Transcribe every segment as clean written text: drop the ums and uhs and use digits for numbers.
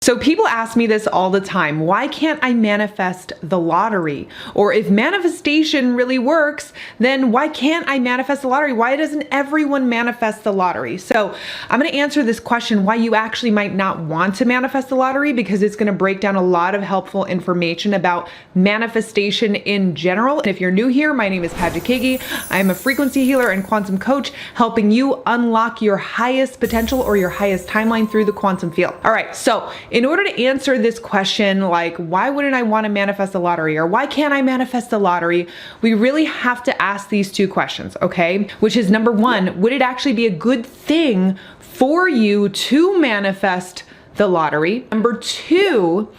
So people ask me this all the time. Why can't I manifest the lottery? Or if manifestation really works, then why can't I manifest the lottery? Why doesn't everyone manifest the lottery? So I'm going to answer this question, why you actually might not want to manifest the lottery, because it's going to break down a lot of helpful information about manifestation in general. And if you're new here, my name is Paget Kagy. I'm a frequency healer and quantum coach, helping you unlock your highest potential or your highest timeline through the quantum field. All right, so in order to answer this question, like why wouldn't I want to manifest the lottery, or why can't I manifest the lottery, we really have to ask these two questions, okay? Which is, number one, would it actually be a good thing for you to manifest the lottery? Number two,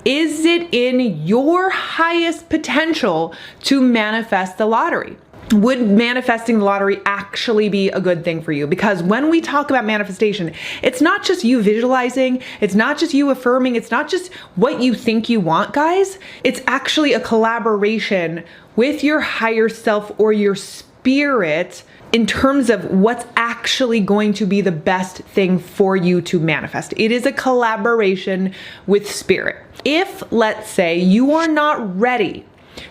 is it in your highest potential to manifest the lottery? Would manifesting the lottery actually be a good thing for you? Because when we talk about manifestation, it's not just you visualizing, it's not just you affirming, it's not just what you think you want, guys. It's actually a collaboration with your higher self or your spirit in terms of what's actually going to be the best thing for you to manifest. It is a collaboration with spirit. If, let's say, you are not ready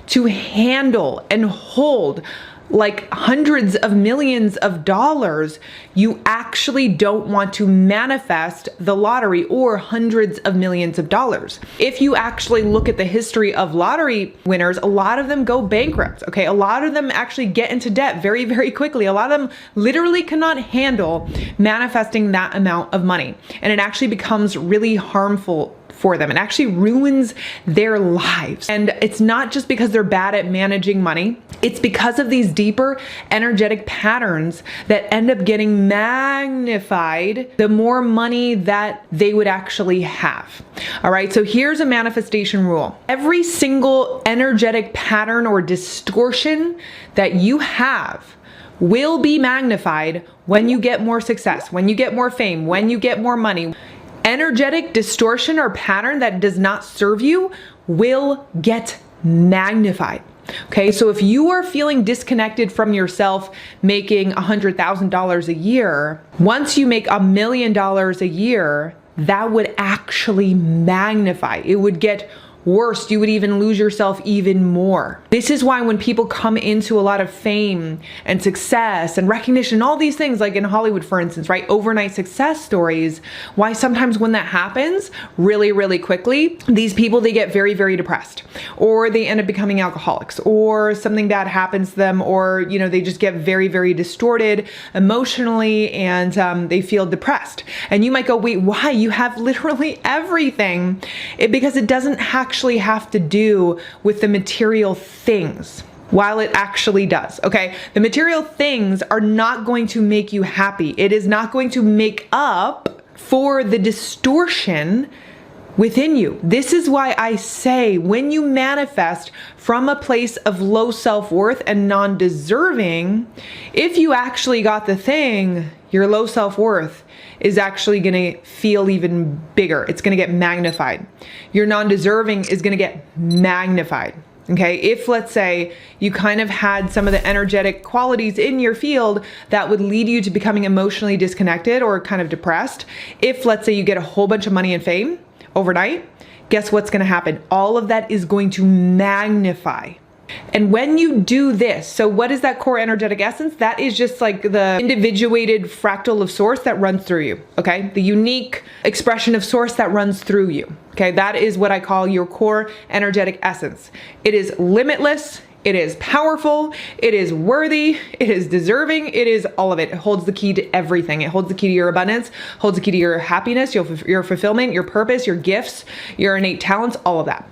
to handle and hold like hundreds of millions of dollars, you actually don't want to manifest the lottery or hundreds of millions of dollars. If you actually look at the history of lottery winners, a lot of them go bankrupt, okay? A lot of them actually get into debt very, very quickly. A lot of them literally cannot handle manifesting that amount of money. And it actually becomes really harmful for them. It actually ruins their lives. And it's not just because they're bad at managing money. It's because of these deeper energetic patterns that end up getting magnified the more money that they would actually have. All right, so here's a manifestation rule. Every single energetic pattern or distortion that you have will be magnified when you get more success, when you get more fame, when you get more money. Energetic distortion or pattern that does not serve you will get magnified. Okay, so if you are feeling disconnected from yourself making $100,000 a year, once you make $1 million a year, that would actually magnify. It would get worse. You would even lose yourself even more. This is why when people come into a lot of fame and success and recognition, all these things, like in Hollywood, for instance, right? Overnight success stories, why sometimes when that happens really, really quickly, these people, they get very, very depressed, or they end up becoming alcoholics, or something bad happens to them, or, you know, they just get very, very distorted emotionally, and they feel depressed. And you might go, wait, why? You have literally everything. Because it doesn't actually have to do with the material things, while it actually does, okay? The material things are not going to make you happy. It is not going to make up for the distortion within you. This is why I say when you manifest from a place of low self-worth and non-deserving, if you actually got the thing, your low self-worth is actually gonna feel even bigger. It's gonna get magnified. Your non-deserving is gonna get magnified. Okay, if let's say you kind of had some of the energetic qualities in your field that would lead you to becoming emotionally disconnected or kind of depressed, if let's say you get a whole bunch of money and fame overnight, guess what's gonna happen? All of that is going to magnify. And when you do this, so what is that core energetic essence? That is just like the individuated fractal of source that runs through you, okay? The unique expression of source that runs through you, okay? That is what I call your core energetic essence. It is limitless, it is powerful, it is worthy, it is deserving, it is all of it. It holds the key to everything. It holds the key to your abundance, holds the key to your happiness, your fulfillment, your purpose, your gifts, your innate talents, all of that.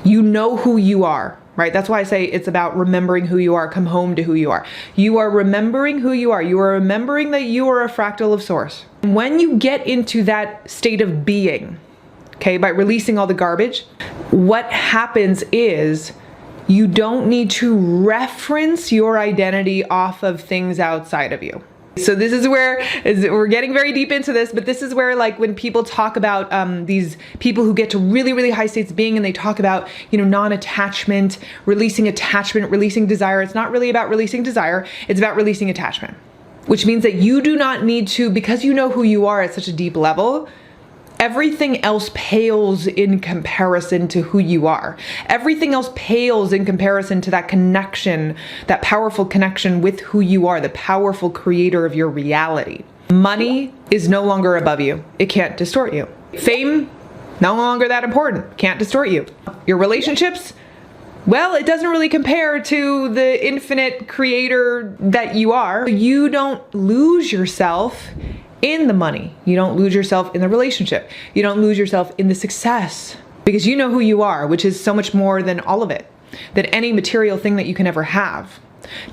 You know who you are. Right? That's why I say it's about remembering who you are. Come home to who you are. You are remembering who you are. You are remembering that you are a fractal of source. When you get into that state of being, okay, by releasing all the garbage, what happens is you don't need to reference your identity off of things outside of you. So this is where we're getting very deep into this, but this is where, like, when people talk about these people who get to really, really high states of being, and they talk about, you know, non-attachment, releasing attachment, releasing desire. It's not really about releasing desire. It's about releasing attachment, which means that you do not need to, because you know who you are at such a deep level, everything else pales in comparison to who you are. Everything else pales in comparison to that connection, that powerful connection with who you are, the powerful creator of your reality. Money is no longer above you. It can't distort you. Fame, no longer that important. Can't distort you. Your relationships, well, it doesn't really compare to the infinite creator that you are. You don't lose yourself in the money. You don't lose yourself in the relationship. You don't lose yourself in the success, because you know who you are, which is so much more than all of it, than any material thing that you can ever have.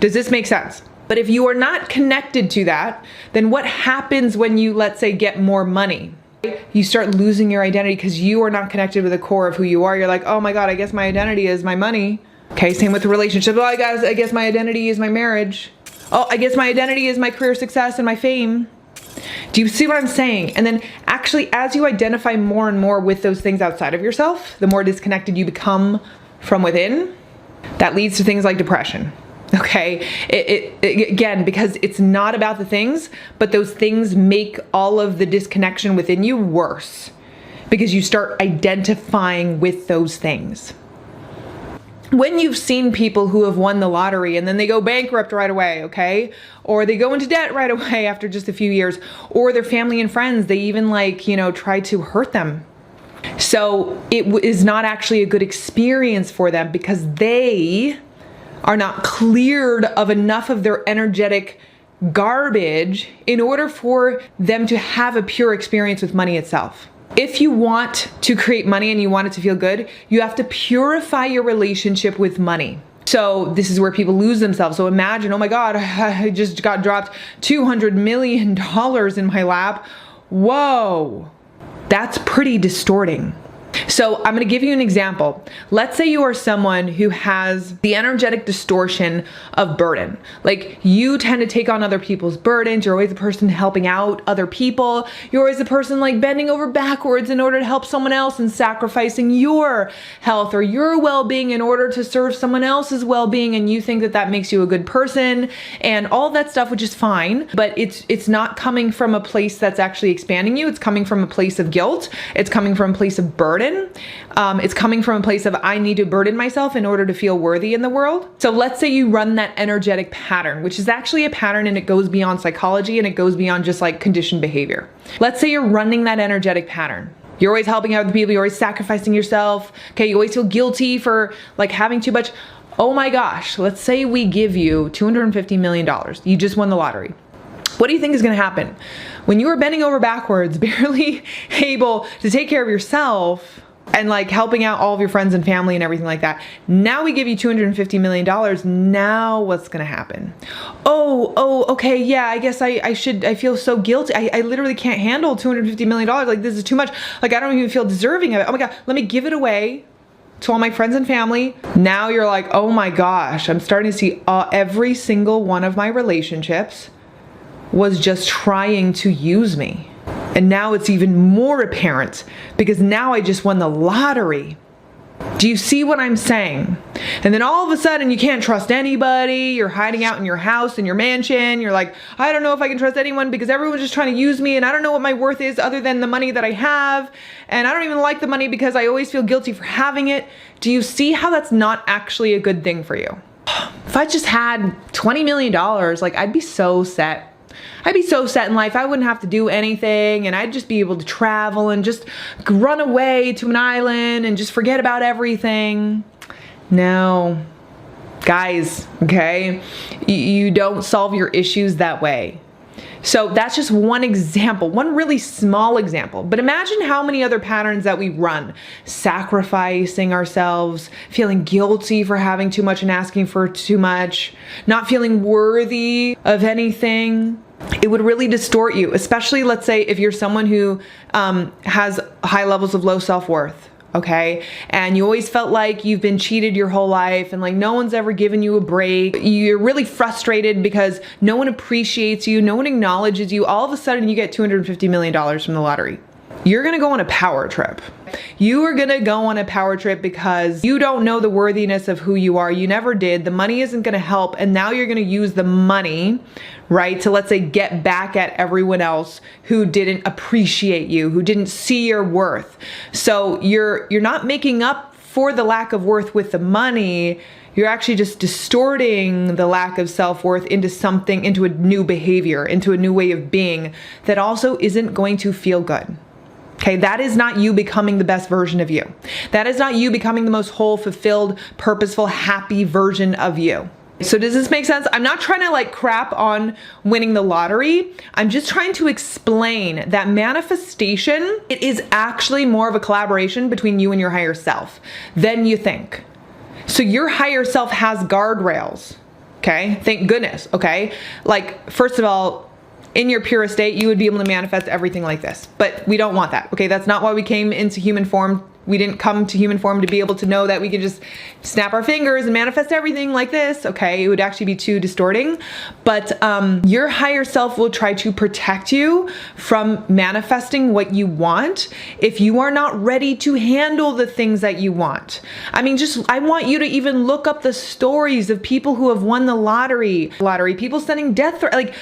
Does this make sense? But if you are not connected to that, then what happens when you, let's say, get more money? You start losing your identity because you are not connected with the core of who you are. You're like, oh my God, I guess my identity is my money. Okay, same with the relationship. Oh, I guess my identity is my marriage. Oh, I guess my identity is my career success and my fame. Do you see what I'm saying? And then actually, as you identify more and more with those things outside of yourself, the more disconnected you become from within. That leads to things like depression. Okay, again, because it's not about the things, but those things make all of the disconnection within you worse, because you start identifying with those things. When you've seen people who have won the lottery and then they go bankrupt right away, okay? Or they go into debt right away after just a few years, or their family and friends, they even try to hurt them. So it is not actually a good experience for them, because they are not cleared of enough of their energetic garbage in order for them to have a pure experience with money itself. If you want to create money and you want it to feel good, you have to purify your relationship with money. So this is where people lose themselves. So imagine, oh my God, I just got dropped $200 million in my lap. Whoa, that's pretty distorting. So I'm going to give you an example. Let's say you are someone who has the energetic distortion of burden. Like, you tend to take on other people's burdens. You're always the person helping out other people. You're always the person like bending over backwards in order to help someone else and sacrificing your health or your well-being in order to serve someone else's well-being. And you think that that makes you a good person and all that stuff, which is fine, but it's not coming from a place that's actually expanding you. It's coming from a place of guilt. It's coming from a place of burden. It's coming from a place of, I need to burden myself in order to feel worthy in the world. So let's say you run that energetic pattern, which is actually a pattern, and it goes beyond psychology and it goes beyond just like conditioned behavior. Let's say you're running that energetic pattern. You're always helping out the people. You're always sacrificing yourself. Okay. You always feel guilty for like having too much. Oh my gosh. Let's say we give you $250 million. You just won the lottery. What do you think is going to happen? When you are bending over backwards, barely able to take care of yourself and like helping out all of your friends and family and everything like that. Now we give you $250 million. Now what's going to happen? Oh, okay. Yeah, I guess I feel so guilty. I literally can't handle $250 million. Like, this is too much. Like, I don't even feel deserving of it. Oh my God, let me give it away to all my friends and family. Now you're like, oh my gosh, I'm starting to see every single one of my relationships was just trying to use me. And now it's even more apparent because now I just won the lottery. Do you see what I'm saying? And then all of a sudden you can't trust anybody. You're hiding out in your house, in your mansion. You're like, I don't know if I can trust anyone because everyone's just trying to use me and I don't know what my worth is other than the money that I have. And I don't even like the money because I always feel guilty for having it. Do you see how that's not actually a good thing for you? If I just had $20 million, like, I'd be so set. I'd be so set in life. I wouldn't have to do anything and I'd just be able to travel and just run away to an island and just forget about everything. No, guys, okay? You don't solve your issues that way. So that's just one example, one really small example. But imagine how many other patterns that we run. Sacrificing ourselves, feeling guilty for having too much and asking for too much, not feeling worthy of anything. It would really distort you, especially let's say if you're someone who has high levels of low self-worth. Okay. And you always felt like you've been cheated your whole life and like no one's ever given you a break. You're really frustrated because no one appreciates you. No one acknowledges you. All of a sudden you get $250 million from the lottery. You're going to go on a power trip. You are going to go on a power trip because you don't know the worthiness of who you are. You never did. The money isn't going to help. And now you're going to use the money, right, to, let's say, get back at everyone else who didn't appreciate you, who didn't see your worth. So you're not making up for the lack of worth with the money. You're actually just distorting the lack of self-worth into something, into a new behavior, into a new way of being that also isn't going to feel good. Okay, that is not you becoming the best version of you. That is not you becoming the most whole, fulfilled, purposeful, happy version of you. So does this make sense? I'm not trying to like crap on winning the lottery. I'm just trying to explain that manifestation, it is actually more of a collaboration between you and your higher self than you think. So your higher self has guardrails, okay? Thank goodness, okay? Like, first of all, in your purest state, you would be able to manifest everything like this, but we don't want that, okay? That's not why we came into human form. We didn't come to human form to be able to know that we could just snap our fingers and manifest everything like this, okay? It would actually be too distorting, but your higher self will try to protect you from manifesting what you want if you are not ready to handle the things that you want. I mean, I want you to even look up the stories of people who have won the lottery, people sending death threats, like,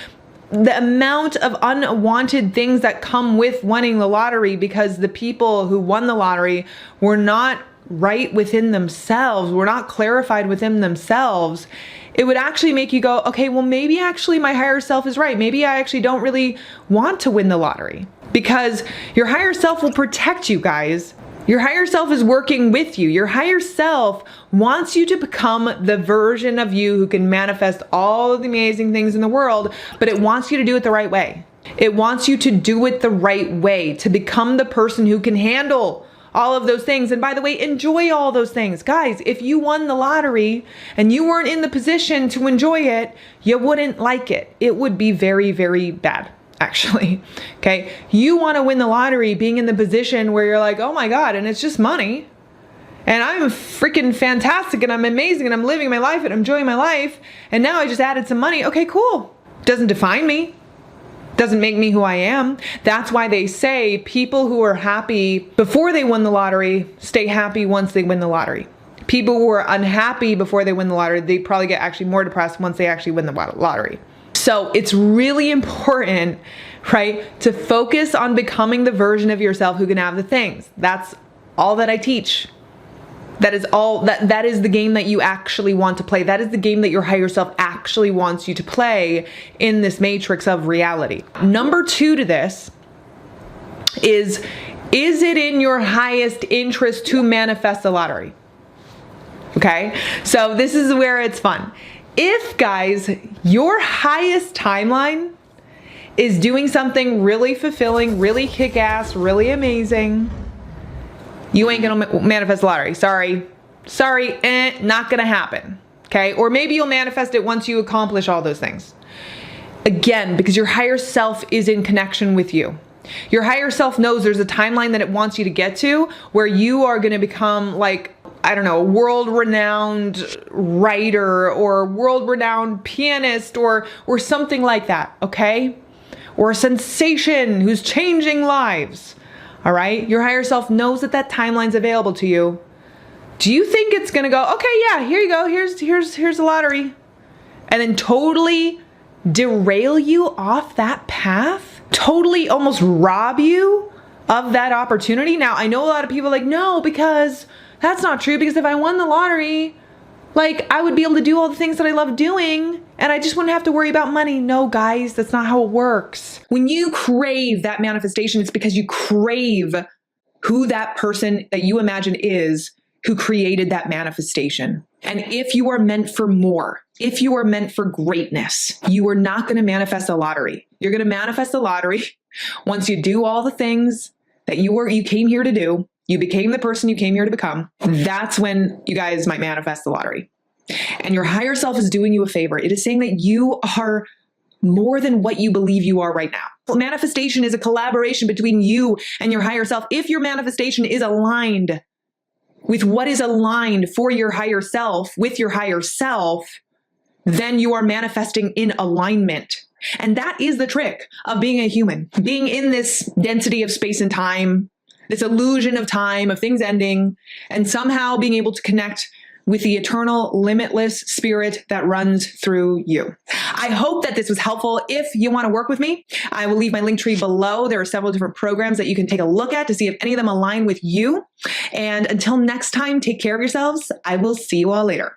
the amount of unwanted things that come with winning the lottery because the people who won the lottery were not right within themselves, were not clarified within themselves. It would actually make you go, okay, well, maybe actually my higher self is right. Maybe I actually don't really want to win the lottery, because your higher self will protect you, guys. Your higher self is working with you. Your higher self wants you to become the version of you who can manifest all of the amazing things in the world, but it wants you to do it the right way. It wants you to do it the right way, to become the person who can handle all of those things. And by the way, enjoy all those things. Guys, if you won the lottery and you weren't in the position to enjoy it, you wouldn't like it. It would be very, very bad. Actually, okay? You want to win the lottery being in the position where you're like, oh my God, and it's just money. And I'm freaking fantastic and I'm amazing and I'm living my life and I'm enjoying my life. And now I just added some money. Okay, cool. Doesn't define me. Doesn't make me who I am. That's why they say people who are happy before they won the lottery stay happy once they win the lottery. People who are unhappy before they win the lottery, they probably get actually more depressed once they actually win the lottery. So it's really important, right, to focus on becoming the version of yourself who can have the things. That's all that I teach. That is all, that is the game that you actually want to play. That is the game that your higher self actually wants you to play in this matrix of reality. Number 2 to this is it in your highest interest to manifest the lottery? Okay, so this is where it's fun. If, guys, your highest timeline is doing something really fulfilling, really kick-ass, really amazing, you ain't gonna manifest the lottery. Sorry, not gonna happen, okay? Or maybe you'll manifest it once you accomplish all those things. Again, because your higher self is in connection with you. Your higher self knows there's a timeline that it wants you to get to where you are gonna become, like, I don't know, a world-renowned writer or world-renowned pianist or something like that, okay? Or a sensation who's changing lives, all right? Your higher self knows that that timeline's available to you. Do you think it's gonna go, okay, yeah, here you go, here's the lottery, and then totally derail you off that path? Totally almost rob you of that opportunity? Now, I know a lot of people are like, no, because that's not true, because if I won the lottery, like, I would be able to do all the things that I love doing and I just wouldn't have to worry about money. No, guys, that's not how it works. When you crave that manifestation, it's because you crave who that person that you imagine is who created that manifestation. And if you are meant for more, if you are meant for greatness, you are not going to manifest a lottery. You're going to manifest a lottery once you do all the things that you came here to do. You became the person you came here to become. That's when you guys might manifest the lottery. And your higher self is doing you a favor. It is saying that you are more than what you believe you are right now. Well, manifestation is a collaboration between you and your higher self. If your manifestation is aligned with what is aligned for your higher self, with your higher self, then you are manifesting in alignment And that is the trick of being a human, being in this density of space and time, this illusion of time, of things ending, and somehow being able to connect with the eternal, limitless spirit that runs through you. I hope that this was helpful. If you want to work with me, I will leave my link tree below. There are several different programs that you can take a look at to see if any of them align with you. And until next time, take care of yourselves. I will see you all later.